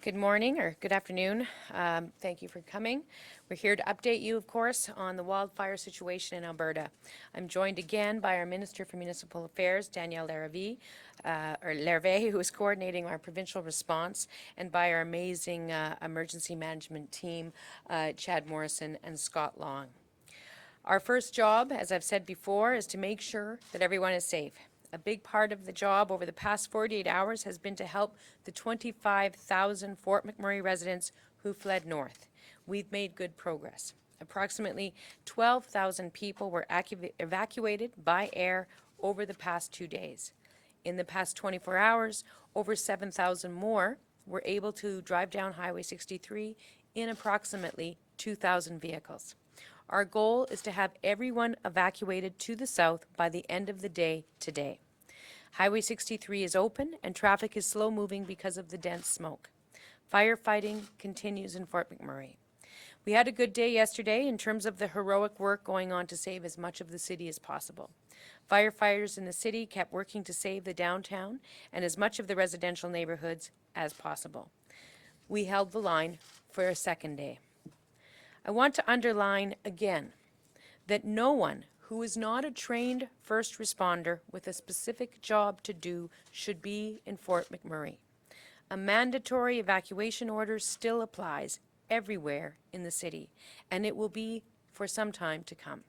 Good morning or good afternoon. Thank you for coming. We're here to update you, of course, on the wildfire situation in Alberta. I'm joined again by our Minister for Municipal Affairs, Danielle Lervais, who is coordinating our provincial response, and by our amazing emergency management team, Chad Morrison and Scott Long. Our first job, as I've said before, is to make sure that everyone is safe. A big part of the job over the past 48 hours has been to help the 25,000 Fort McMurray residents who fled north. We've made good progress. Approximately 12,000 people were evacuated by air over the past 2 days. In the past 24 hours, over 7,000 more were able to drive down Highway 63 in approximately 2,000 vehicles. Our goal is to have everyone evacuated to the south by the end of the day today. Highway 63 is open and traffic is slow moving because of the dense smoke. Firefighting continues in Fort McMurray. We had a good day yesterday in terms of the heroic work going on to save as much of the city as possible. Firefighters in the city kept working to save the downtown and as much of the residential neighborhoods as possible. We held the line for a second day. I want to underline again that no one who is not a trained first responder with a specific job to do should be in Fort McMurray. A mandatory evacuation order still applies everywhere in the city, and it will be for some time to come.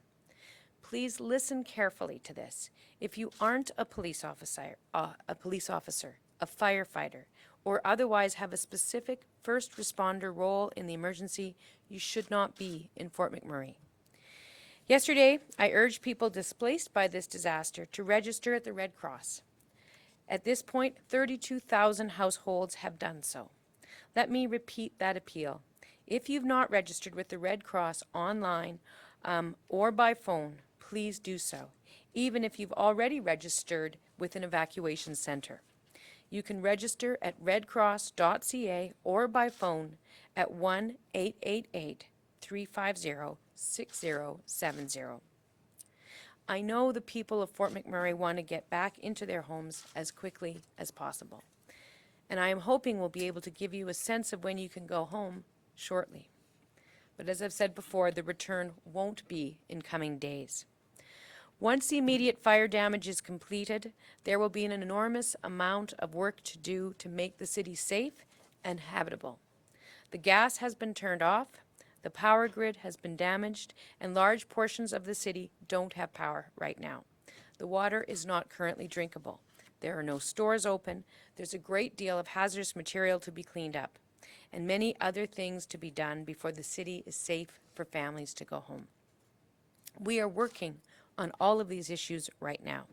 Please listen carefully to this. If you aren't a police officer, a firefighter, or otherwise have a specific first responder role in the emergency, you should not be in Fort McMurray. Yesterday, I urged people displaced by this disaster to register at the Red Cross. At this point, 32,000 households have done so. Let me repeat that appeal. If you've not registered with the Red Cross online or by phone, please do so, even if you've already registered with an evacuation centre. You can register at redcross.ca or by phone at 1-888-350-6070. I know the people of Fort McMurray want to get back into their homes as quickly as possible, and I am hoping we'll be able to give you a sense of when you can go home shortly. But as I've said before, the return won't be in coming days. Once the immediate fire damage is completed, there will be an enormous amount of work to do to make the city safe and habitable. The gas has been turned off, the power grid has been damaged, and large portions of the city don't have power right now. The water is not currently drinkable. There are no stores open, there's a great deal of hazardous material to be cleaned up, and many other things to be done before the city is safe for families to go home. We are working on all of these issues right now.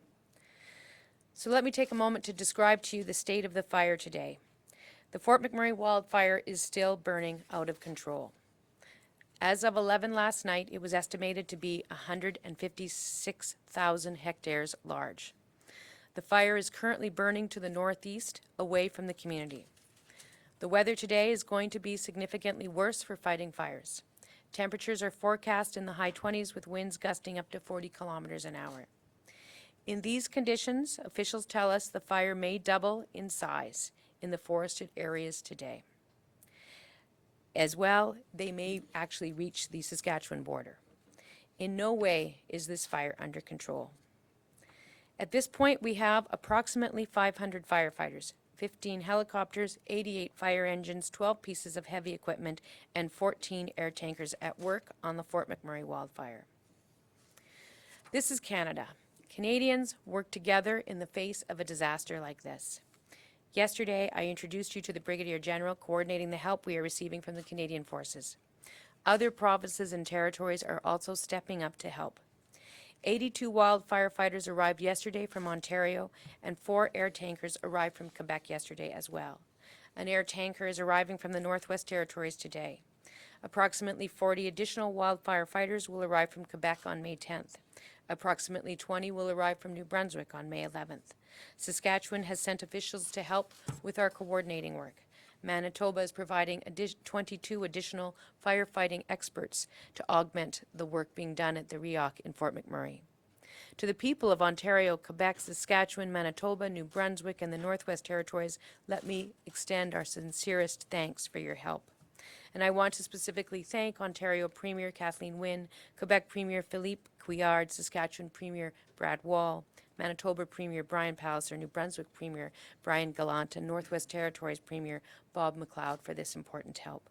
So let me take a moment to describe to you the state of the fire today. The Fort McMurray wildfire is still burning out of control. As of 11 last night, it was estimated to be 156,000 hectares large. The fire is currently burning to the northeast, away from the community. The weather today is going to be significantly worse for fighting fires. Temperatures are forecast in the high 20s with winds gusting up to 40 kilometers an hour. In these conditions, officials tell us the fire may double in size in the forested areas today. As well, they may actually reach the Saskatchewan border. In no way is this fire under control. At this point, we have approximately 500 firefighters, 15 helicopters, 88 fire engines, 12 pieces of heavy equipment, and 14 air tankers at work on the Fort McMurray wildfire. This is Canada. Canadians work together in the face of a disaster like this. Yesterday, I introduced you to the Brigadier General coordinating the help we are receiving from the Canadian Forces. Other provinces and territories are also stepping up to help. 82 wildfire fighters arrived yesterday from Ontario, and 4 air tankers arrived from Quebec yesterday as well. An air tanker is arriving from the Northwest Territories today. Approximately 40 additional wildfire fighters will arrive from Quebec on May 10th. Approximately 20 will arrive from New Brunswick on May 11th. Saskatchewan has sent officials to help with our coordinating work. Manitoba is providing 22 additional firefighting experts to augment the work being done at the REOC in Fort McMurray. To the people of Ontario, Quebec, Saskatchewan, Manitoba, New Brunswick, and the Northwest Territories, let me extend our sincerest thanks for your help. And I want to specifically thank Ontario Premier Kathleen Wynne, Quebec Premier Philippe Couillard, Saskatchewan Premier Brad Wall, Manitoba Premier Brian Palliser, New Brunswick Premier Brian Gallant, and Northwest Territories Premier Bob McLeod for this important help.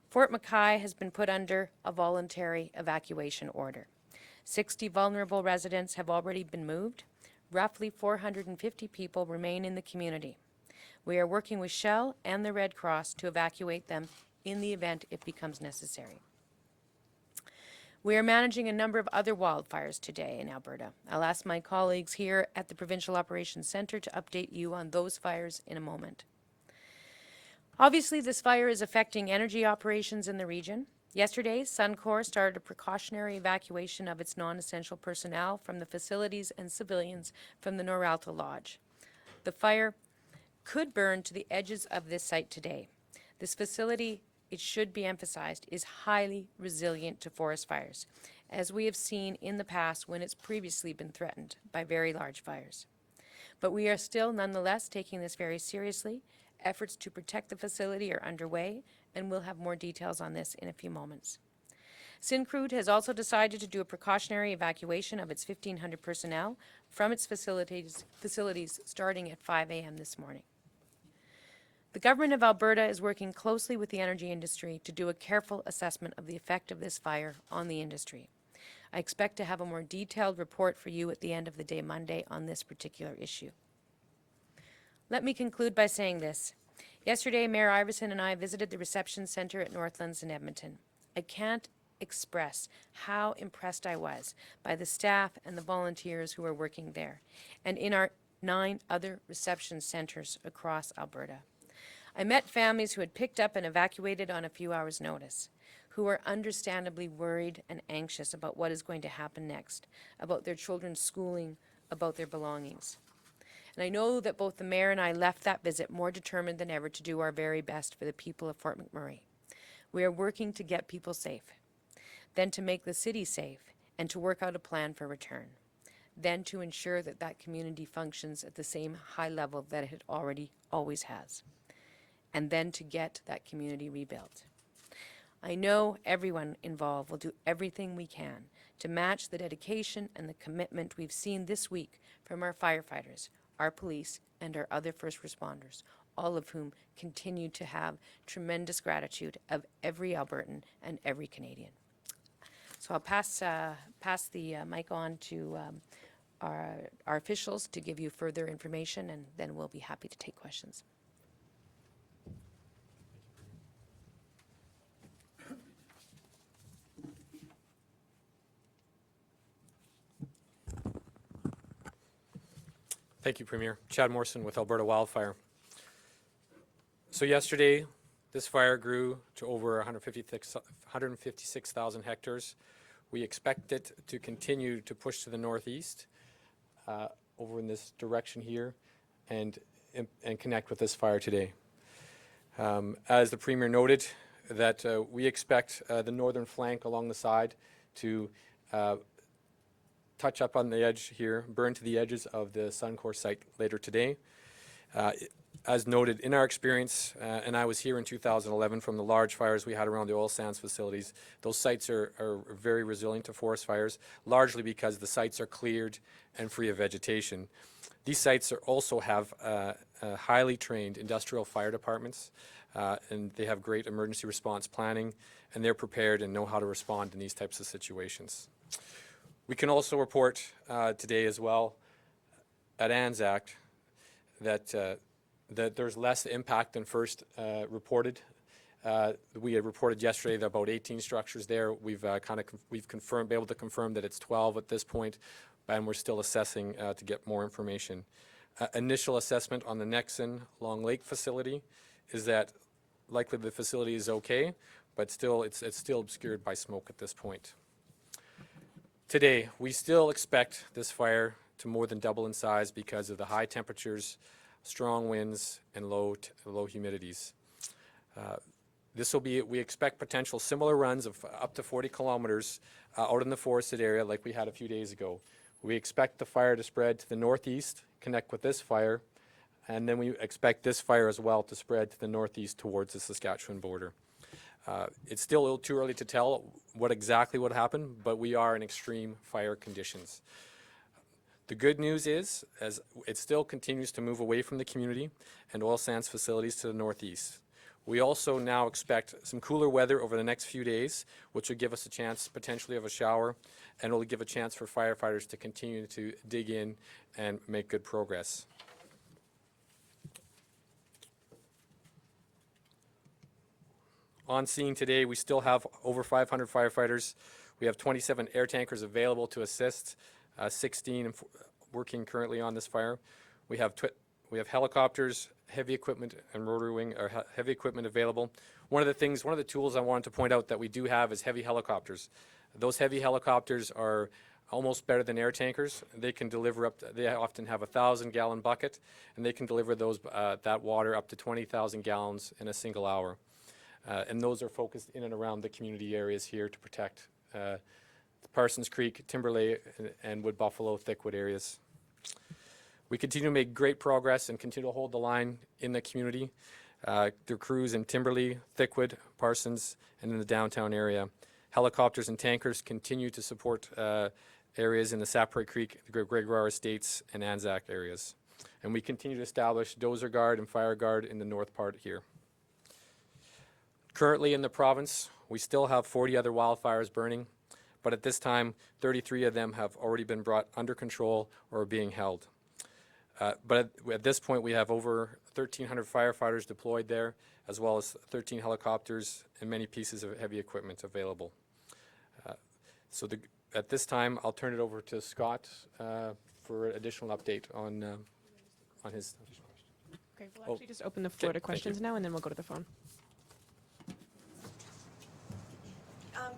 Fort McKay has been put under a voluntary evacuation order. 60 vulnerable residents have already been moved. Roughly 450 people remain in the community. We are working with Shell and the Red Cross to evacuate them in the event it becomes necessary. We are managing a number of other wildfires today in Alberta. I'll ask my colleagues here at the Provincial Operations Centre to update you on those fires in a moment. Obviously, this fire is affecting energy operations in the region. Yesterday, Suncor started a precautionary evacuation of its non-essential personnel from the facilities and civilians from the Noralta Lodge. The fire could burn to the edges of this site today. This facility, it should be emphasized, is highly resilient to forest fires, as we have seen in the past when it's previously been threatened by very large fires. But we are still nonetheless taking this very seriously. Efforts to protect the facility are underway, and we'll have more details on this in a few moments. Syncrude has also decided to do a precautionary evacuation of its 1,500 personnel from its facilities starting at 5 a.m. this morning. The Government of Alberta is working closely with the energy industry to do a careful assessment of the effect of this fire on the industry. I expect to have a more detailed report for you at the end of the day Monday on this particular issue. Let me conclude by saying this. Yesterday, Mayor Iverson and I visited the reception centre at Northlands in Edmonton. I can't express how impressed I was by the staff and the volunteers who are working there, and in our 9 other reception centres across Alberta. I met families who had picked up and evacuated on a few hours' notice, who are understandably worried and anxious about what is going to happen next, about their children's schooling, about their belongings. And I know that both the mayor and I left that visit more determined than ever to do our very best for the people of Fort McMurray. We are working to get people safe, then to make the city safe, and to work out a plan for return, then to ensure that that community functions at the same high level that it always has, and then to get that community rebuilt. I know everyone involved will do everything we can to match the dedication and the commitment we've seen this week from our firefighters, our police, and our other first responders, all of whom continue to have tremendous gratitude of every Albertan and every Canadian. So I'll pass the mic on to our officials to give you further information, and then we'll be happy to take questions. Thank you, Premier. Chad Morrison with Alberta Wildfire. So yesterday, this fire grew to over 156,000 hectares. We expect it to continue to push to the northeast, over in this direction here, and connect with this fire today. As the Premier noted, that we expect the northern flank along the side to touch up on the edge here, burn to the edges of the Suncor site later today. As noted, in our experience, and I was here in 2011 from the large fires we had around the oil sands facilities, those sites are very resilient to forest fires, largely because the sites are cleared and free of vegetation. These sites also have highly trained industrial fire departments, and they have great emergency response planning, and they're prepared and know how to respond in these types of situations. We can also report today as well at ANZAC that there's less impact than first reported. We had reported yesterday that about 18 structures there. We've been able to confirm that it's 12 at this point, and we're still assessing to get more information. Initial assessment on the Nexon Long Lake facility is that likely the facility is okay, but still it's still obscured by smoke at this point. Today, we still expect this fire to more than double in size because of the high temperatures, strong winds, and low humidities. We expect potential similar runs of up to 40 kilometers out in the forested area like we had a few days ago. We expect the fire to spread to the northeast, connect with this fire, and then we expect this fire as well to spread to the northeast towards the Saskatchewan border. It's still a little too early to tell what exactly would happen, but we are in extreme fire conditions. The good news is, as it still continues to move away from the community and oil sands facilities to the northeast. We also now expect some cooler weather over the next few days, which will give us a chance potentially of a shower, and will give a chance for firefighters to continue to dig in and make good progress. On scene today, we still have over 500 firefighters. We have 27 air tankers available to assist, 16 working currently on this fire. We have helicopters, heavy equipment, and rotary wing, or heavy equipment available. One of the tools I wanted to point out that we do have is heavy helicopters. Those heavy helicopters are almost better than air tankers. They can deliver they often have a 1,000-gallon bucket, and they can deliver that water up to 20,000 gallons in a single hour. And those are focused in and around the community areas here to protect Parsons Creek, Timberlea, and Wood Buffalo, Thickwood areas. We continue to make great progress and continue to hold the line in the community. The crews in Timberlea, Thickwood, Parsons, and in the downtown area. Helicopters and tankers continue to support areas in the Sapere Creek, the Gregoire Estates, and Anzac areas. And we continue to establish dozer guard and fire guard in the north part here. Currently in the province, we still have 40 other wildfires burning, but at this time, 33 of them have already been brought under control or are being held. But at this point, we have over 1,300 firefighters deployed there, as well as 13 helicopters and many pieces of heavy equipment available. At this time, I'll turn it over to Scott for an additional update on his. Okay, we'll actually just open the floor to questions now, and then we'll go to the phone.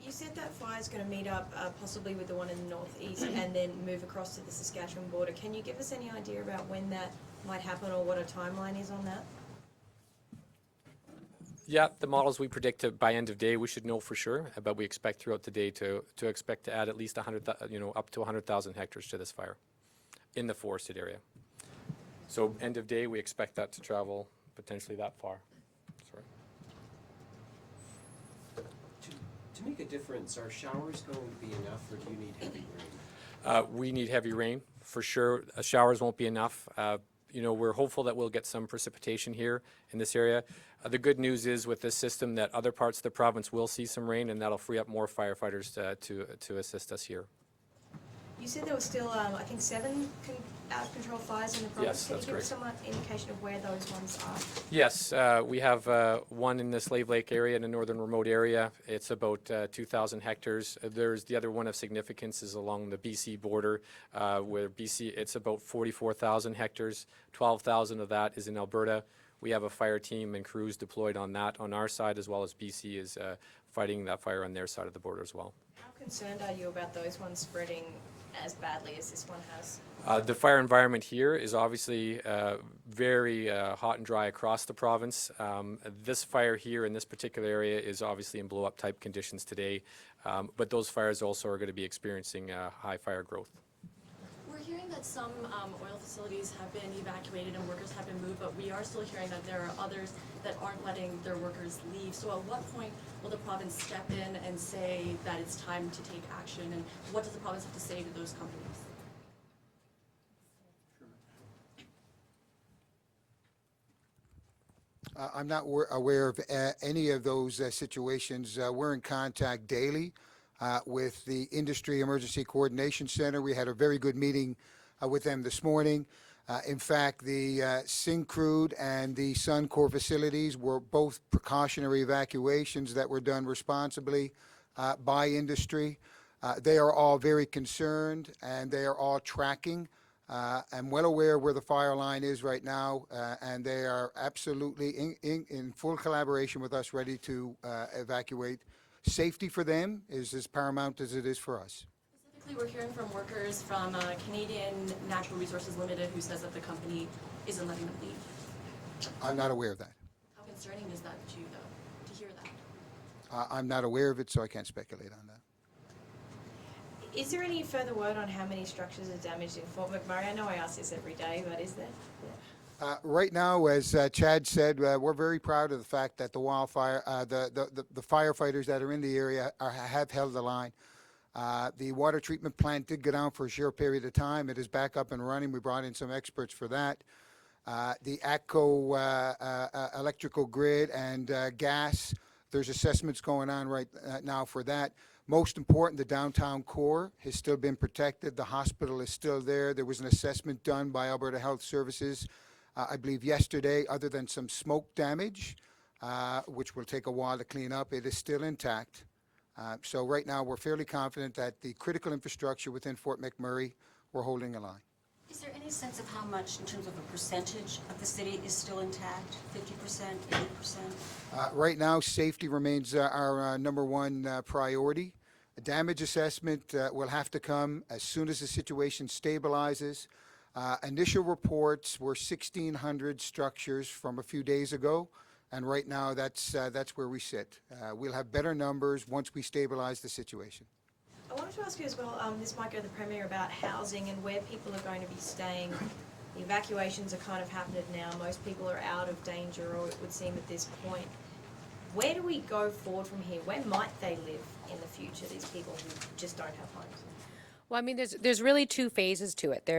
You said that fire's going to meet up possibly with the one in the northeast and then move across to the Saskatchewan border. Can you give us any idea about when that might happen or what a timeline is on that? Yeah, the models we predict by end of day, we should know for sure, but we expect throughout the day to expect to add at least 100, up to 100,000 hectares to this fire in the forested area. So end of day, we expect that to travel potentially that far. Sorry. To make a difference, are showers going to be enough, or do you need heavy rain? We need heavy rain for sure. Showers won't be enough. We're hopeful that we'll get some precipitation here in this area. The good news is with this system that other parts of the province will see some rain, and that'll free up more firefighters to assist us here. You said there were still, I think, 7 out-of-control fires in the province. Yes, that's Can you give correct. us some indication of where those ones are? Yes, we have one in the Slave Lake area, in a northern remote area. It's about 2,000 hectares. There's the other one of significance is along the BC border, where BC, it's about 44,000 hectares. 12,000 of that is in Alberta. We have a fire team and crews deployed on that on our side, as well as BC is fighting that fire on their side of the border as well. How concerned are you about those ones spreading as badly as this one has? The fire environment here is obviously very hot and dry across the province. This fire here in this particular area is obviously in blow-up type conditions today, but those fires also are going to be experiencing high fire growth. We're hearing that some oil facilities have been evacuated and workers have been moved, but we are still hearing that there are others that aren't letting their workers leave. So at what point will the province step in and say that it's time to take action, and what does the province have to say to those companies? I'm not aware of any of those situations. We're in contact daily with the Industry Emergency Coordination Center. We had a very good meeting with them this morning. In fact, the Syncrude and the Suncor facilities were both precautionary evacuations that were done responsibly by industry. They are all very concerned, and they are all tracking. I'm well aware where the fire line is right now, and they are absolutely in full collaboration with us, ready to evacuate. Safety for them is as paramount as it is for us. Specifically, we're hearing from workers from Canadian Natural Resources Limited, who says that the company isn't letting them leave. I'm not aware of that. How concerning is that to you, though, to hear that? I'm not aware of it, so I can't speculate on that. Is there any further word on how many structures are damaged in Fort McMurray? I know I ask this every day, but is there? Right now, as Chad said, we're very proud of the fact that the wildfire, the firefighters that are in the area have held the line. The water treatment plant did go down for a short period of time. It is back up and running. We brought in some experts for that. The ATCO electrical grid and gas, there's assessments going on right now for that. Most important, the downtown core has still been protected. The hospital is still there. There was an assessment done by Alberta Health Services, I believe yesterday. Other than some smoke damage, which will take a while to clean up, it is still intact. So right now, we're fairly confident that the critical infrastructure within Fort McMurray, we're holding a line. Is there any sense of how much, in terms of a percentage of the city, is still intact? 50%, 80%? Right now, safety remains our number one priority. A damage assessment will have to come as soon as the situation stabilizes. Initial reports were 1,600 structures from a few days ago, and right now that's where we sit. We'll have better numbers once we stabilize the situation. I wanted to ask you as well, this might go to the Premier, about housing and where people are going to be staying. The evacuations are kind of happening now. Most people are out of danger, or it would seem at this point. Where do we go forward from here? Where might they live in the future, these people who just don't have homes? Well, I mean, there's really two phases to it.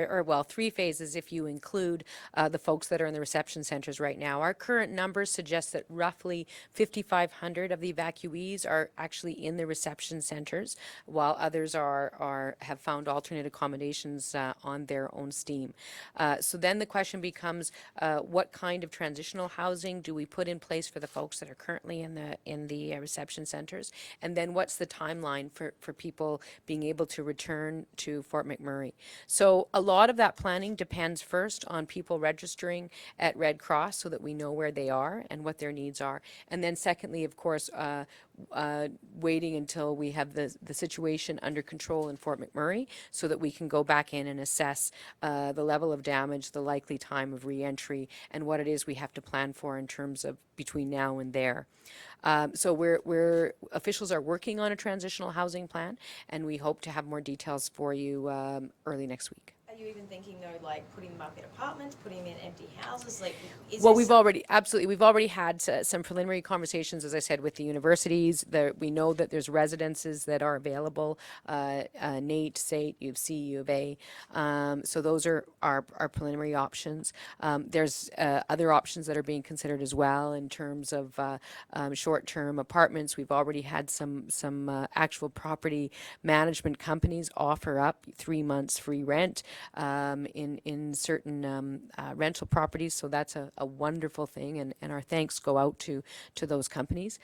Three phases if you include the folks that are in the reception centers right now. Our current numbers suggest that roughly 5,500 of the evacuees are actually in the reception centers, while others have found alternate accommodations on their own steam. So then the question becomes, what kind of transitional housing do we put in place for the folks that are currently in the reception centers? And then what's the timeline for people being able to return to Fort McMurray? So a lot of that planning depends first on people registering at Red Cross so that we know where they are and what their needs are. And then secondly, of course, waiting until we have the situation under control in Fort McMurray so that we can go back in and assess the level of damage, the likely time of reentry, and what it is we have to plan for in terms of between now and there. So officials are working on a transitional housing plan, and we hope to have more details for you early next week. Are you even thinking though, like putting them up in apartments, putting them in empty houses? Like, Well, we've already had some preliminary conversations, as I said, with the universities. We know that there's residences that are available, NAIT, SAIT, U of C, U of A. So those are our preliminary options. There's other options that are being considered as well in terms of short-term apartments. We've already had some actual property management companies offer up 3 months free rent in certain rental properties, so that's a wonderful thing, and our thanks go out to those companies.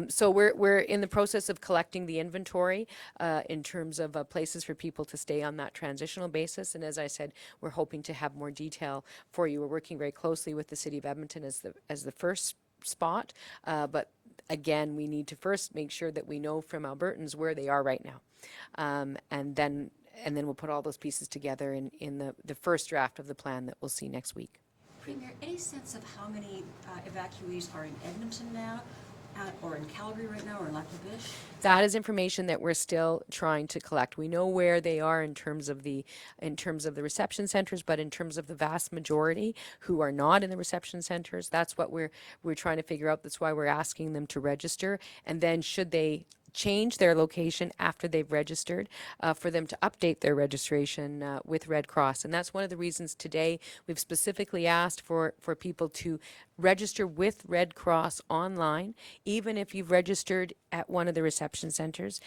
So we're in the process of collecting the inventory in terms of places for people to stay on that transitional basis, and as I said, we're hoping to have more detail for you. We're working very closely with the City of Edmonton as the first spot, but again, we need to first make sure that we know from Albertans where they are right now, and then we'll put all those pieces together in the first draft of the plan that we'll see next week. Premier, any sense of how many evacuees are in Edmonton now, or in Calgary right now, or in Lac La Biche? That is information that we're still trying to collect. We know where they are in terms of the reception centers, but in terms of the vast majority who are not in the reception centers, that's what we're trying to figure out. That's why we're asking them to register, and then should they change their location after they've registered, for them to update their registration with Red Cross. And that's one of the reasons today we've specifically asked for people to register with Red Cross online, even if you've registered at one of the reception centers,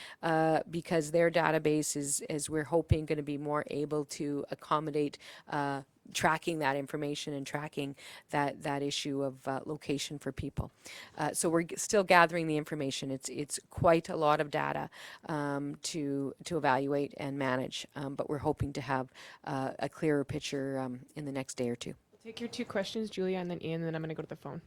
because their database is we're hoping, going to be more able to accommodate tracking that information and tracking that issue of location for people. So we're still gathering the information. It's quite a lot of data to evaluate and manage, but we're hoping to have a clearer picture in the next day or two. Take your two questions, Julia, and then Ian, and then I'm going to go to the phone.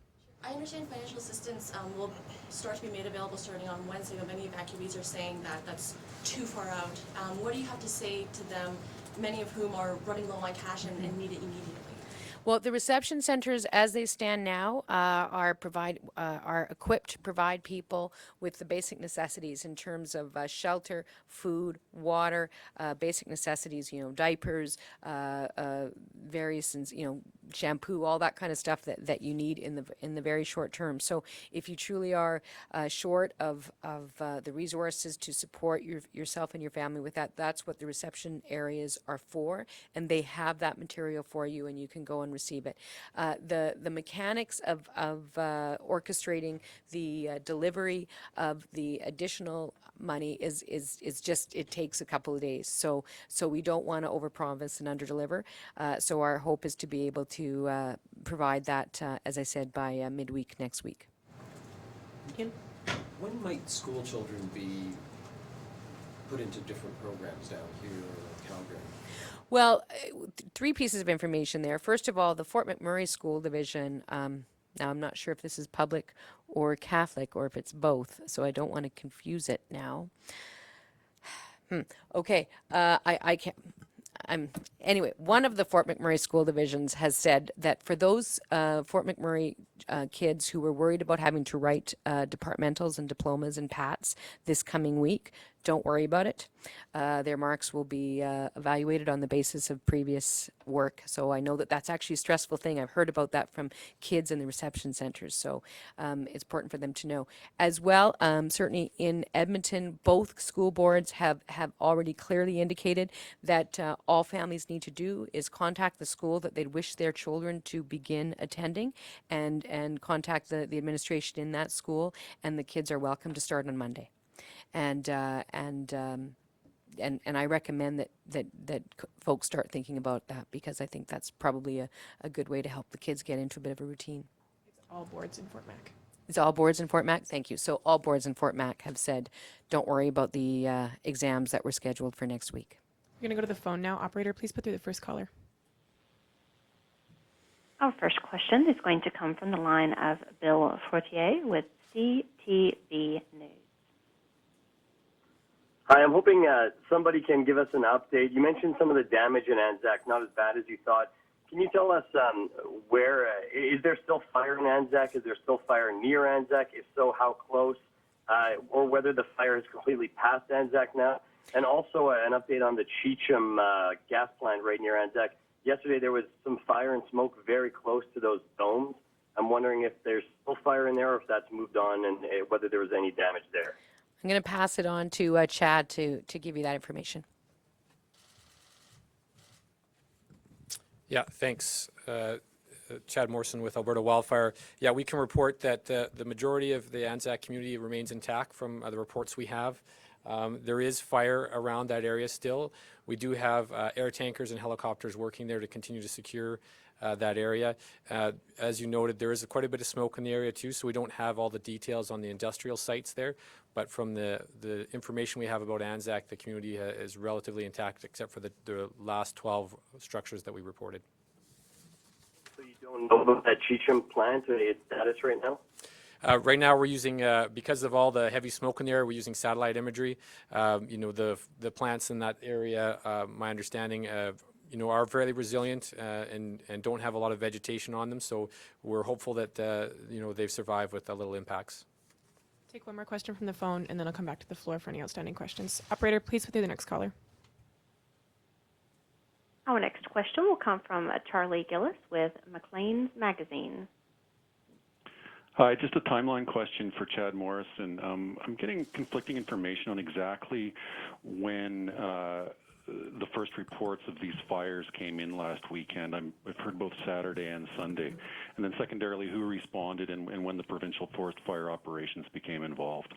I understand financial assistance will start to be made available starting on Wednesday, but many evacuees are saying that that's too far out. What do you have to say to them, many of whom are running low on cash and need it immediately? Well, the reception centers, as they stand now, are equipped to provide people with the basic necessities in terms of shelter, food, water, basic necessities. Diapers, various, shampoo, all that kind of stuff that you need in the very short term. So, if you truly are short of the resources to support yourself and your family with that, that's what the reception areas are for, and they have that material for you, and you can go and receive it. The mechanics of orchestrating the delivery of the additional money is just, it takes a couple of days. So we don't want to overpromise and underdeliver. So our hope is to be able to provide that, as I said, by midweek next week. When might school children be put into different programs down here in Calgary? Well, three pieces of information there. First of all, the Fort McMurray School Division, now I'm not sure if this is public or Catholic or if it's both, so I don't want to confuse it now. Okay, I can't. Anyway, one of the Fort McMurray school divisions has said that for those Fort McMurray kids who were worried about having to write departmentals and diplomas and PATs this coming week, don't worry about it. Their marks will be evaluated on the basis of previous work. So I know that that's actually a stressful thing. I've heard about that from kids in the reception centers. So it's important for them to know. As well, certainly in Edmonton, both school boards have already clearly indicated that all families need to do is contact the school that they'd wish their children to begin attending and contact the administration in that school, and the kids are welcome to start on Monday. And I recommend that folks start thinking about that, because I think that's probably a good way to help the kids get into a bit of a routine. It's all boards in Fort Mac. It's all boards in Fort Mac? Thank you. So all boards in Fort Mac have said, don't worry about the exams that were scheduled for next week. We're going to go to the phone now. Operator, please put through the first caller. Our first question is going to come from the line of Bill Fortier with CTV News. Hi, I'm hoping somebody can give us an update. You mentioned some of the damage in Anzac, not as bad as you thought. Can you tell us where, is there still fire in Anzac? Is there still fire near Anzac? If so, how close? Or whether the fire has completely passed Anzac now? And also an update on the Cheecham gas plant right near Anzac. Yesterday there was some fire and smoke very close to those domes. I'm wondering if there's still fire in there or if that's moved on, and whether there was any damage there. I'm going to pass it on to Chad to give you that information. Yeah, thanks. Chad Morrison with Alberta Wildfire. Yeah, we can report that the majority of the Anzac community remains intact from the reports we have. There is fire around that area still. We do have air tankers and helicopters working there to continue to secure that area. As you noted, there is quite a bit of smoke in the area too, so we don't have all the details on the industrial sites there. But from the information we have about Anzac, the community is relatively intact except for the last 12 structures that we reported. So you don't know about that Cheecham plant or its status right now? Right now we're using, because of all the heavy smoke in the area, we're using satellite imagery. The plants in that area, my understanding, are fairly resilient and don't have a lot of vegetation on them. So we're hopeful that, they've survived with little impacts. Take one more question from the phone, and then I'll come back to the floor for any outstanding questions. Operator, please put through the next caller. Our next question will come from Charlie Gillis with Maclean's Magazine. Hi, just a timeline question for Chad Morrison. I'm getting conflicting information on exactly when the first reports of these fires came in last weekend. I've heard both Saturday and Sunday. And then secondarily, who responded and when the provincial forest fire operations became involved.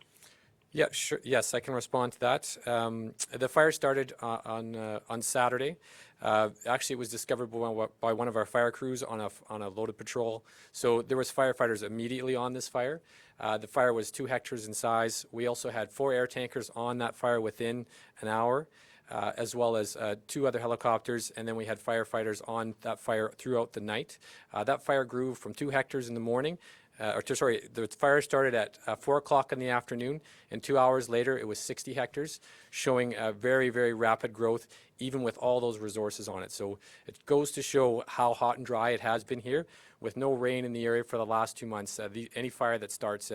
Yeah, sure. Yes, I can respond to that. The fire started on Saturday. Actually, it was discovered by one of our fire crews on a loaded patrol. So there was firefighters immediately on this fire. The fire was 2 hectares in size. We also had 4 air tankers on that fire within an hour, as well as 2 other helicopters, and then we had firefighters on that fire throughout the night. That fire grew from 2 hectares in the morning the fire started at 4 o'clock in the afternoon, and 2 hours later it was 60 hectares, showing a very, very rapid growth, even with all those resources on it. So it goes to show how hot and dry it has been here. With no rain in the area for the last 2 months, any fire that starts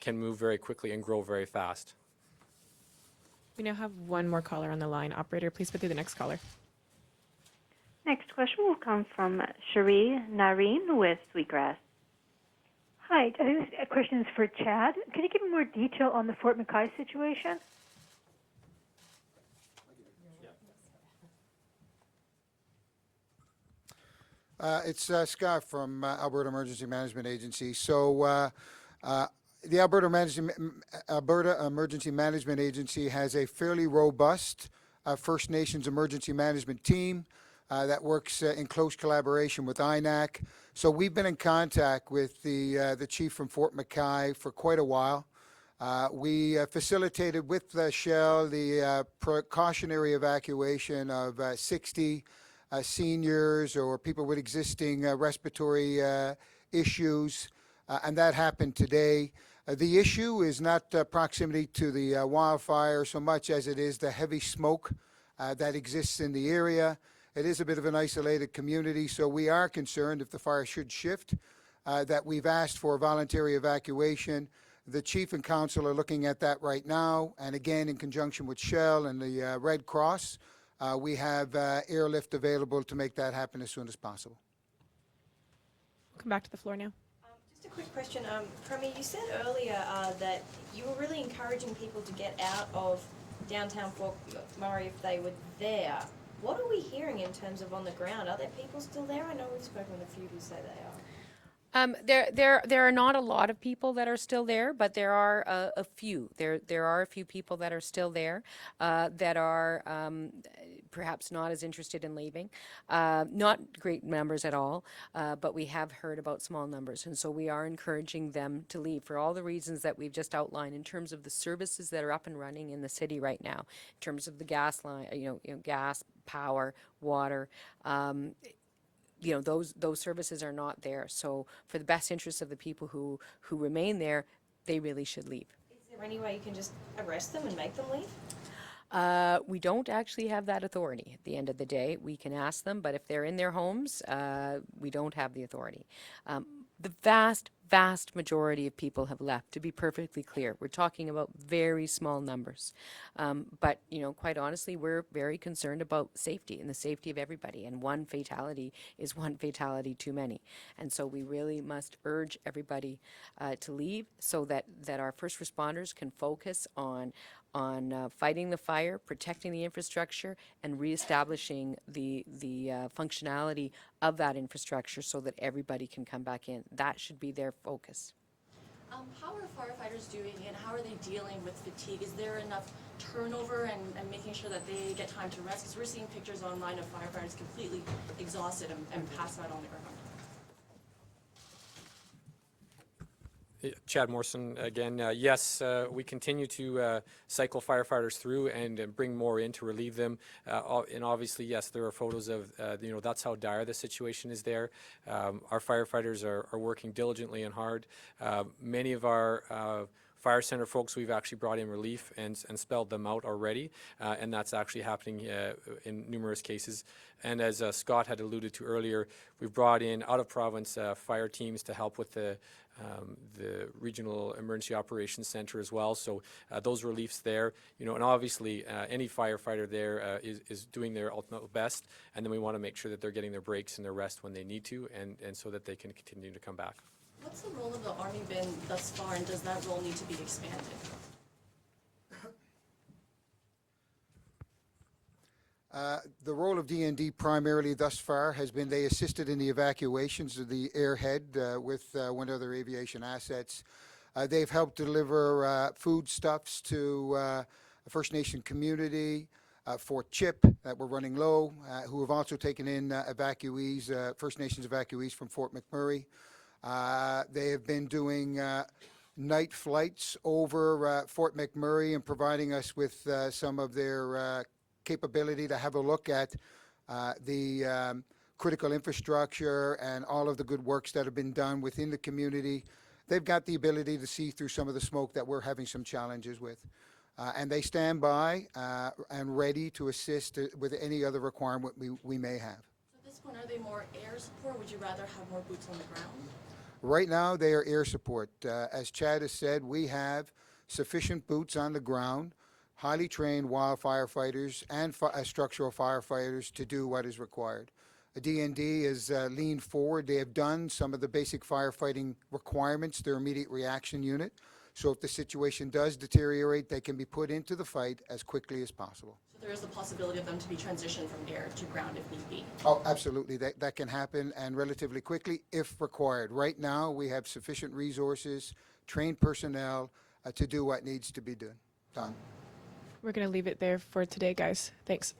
can move very quickly and grow very fast. We now have one more caller on the line. Operator, please put through the next caller. Next question will come from Cherie Nareen with Sweetgrass. Hi, this question is for Chad. Can you give me more detail on the Fort McKay situation? It's Scott from Alberta Emergency Management Agency. So the Alberta Emergency Management Agency has a fairly robust First Nations emergency management team that works in close collaboration with INAC. So we've been in contact with the chief from Fort McKay for quite a while. We facilitated with Shell the precautionary evacuation of 60 seniors or people with existing respiratory issues, and that happened today. The issue is not proximity to the wildfire so much as it is the heavy smoke that exists in the area. It is a bit of an isolated community, so we are concerned if the fire should shift, that we've asked for voluntary evacuation. The chief and council are looking at that right now, and again, in conjunction with Shell and the Red Cross, we have airlift available to make that happen as soon as possible. Come back to the floor now. Just a quick question. Premier, you said earlier that you were really encouraging people to get out of downtown Fort McMurray if they were there. What are we hearing in terms of on the ground? Are there people still there? I know we've spoken with a few who say they are. There are not a lot of people that are still there, but there are a few. There are a few people that are still there that are perhaps not as interested in leaving. Not great numbers at all, but we have heard about small numbers, and so we are encouraging them to leave for all the reasons that we've just outlined in terms of the services that are up and running in the city right now, in terms of the gas line, gas, power, water. Those services are not there. So for the best interests of the people who remain there, they really should leave. Is there any way you can just arrest them and make them leave? We don't actually have that authority at the end of the day. We can ask them, but if they're in their homes, we don't have the authority. The vast majority of people have left, to be perfectly clear. We're talking about very small numbers. But, quite honestly, we're very concerned about safety and the safety of everybody. And one fatality is one fatality too many. And so we really must urge everybody to leave so that our first responders can focus on fighting the fire, protecting the infrastructure, and reestablishing the functionality of that infrastructure so that everybody can come back in. That should be their focus. How are firefighters doing, and how are they dealing with fatigue? Is there enough turnover and making sure that they get time to rest? Because we're seeing pictures online of firefighters completely exhausted and passed out on the ground. Chad Morrison again. Yes, we continue to cycle firefighters through and bring more in to relieve them. And obviously, yes, there are photos of, that's how dire the situation is there. Our firefighters are working diligently and hard. Many of our fire center folks, we've actually brought in relief and spelled them out already, and that's actually happening in numerous cases. And as Scott had alluded to earlier, we've brought in out-of-province fire teams to help with the Regional Emergency Operations Center as well. So those reliefs there, and obviously any firefighter there is doing their ultimate best, and then we want to make sure that they're getting their breaks and their rest when they need to, and so that they can continue to come back. What's the role of the Army been thus far, and does that role need to be expanded? The role of DND primarily thus far has been they assisted in the evacuations of the airhead with one of their aviation assets. They've helped deliver foodstuffs to a First Nation community, Fort Chip, that were running low, who have also taken in evacuees, First Nations evacuees from Fort McMurray. They have been doing night flights over Fort McMurray and providing us with some of their capability to have a look at the critical infrastructure and all of the good works that have been done within the community. they've got the ability to see through some of the smoke that we're having some challenges with. And they stand by and ready to assist with any other requirement we may have. So at this point, are they more air support? Would you rather have more boots on the ground? Right now, they are air support. As Chad has said, we have sufficient boots on the ground, highly trained wildfire fighters and structural firefighters to do what is required. The DND has leaned forward. They have done some of the basic firefighting requirements, their immediate reaction unit. So if the situation does deteriorate, they can be put into the fight as quickly as possible. So there is the possibility of them to be transitioned from air to ground if need be? Oh, absolutely. That can happen, and relatively quickly if required. Right now, we have sufficient resources, trained personnel to do what needs to be done. We're going to leave it there for today, guys. Thanks.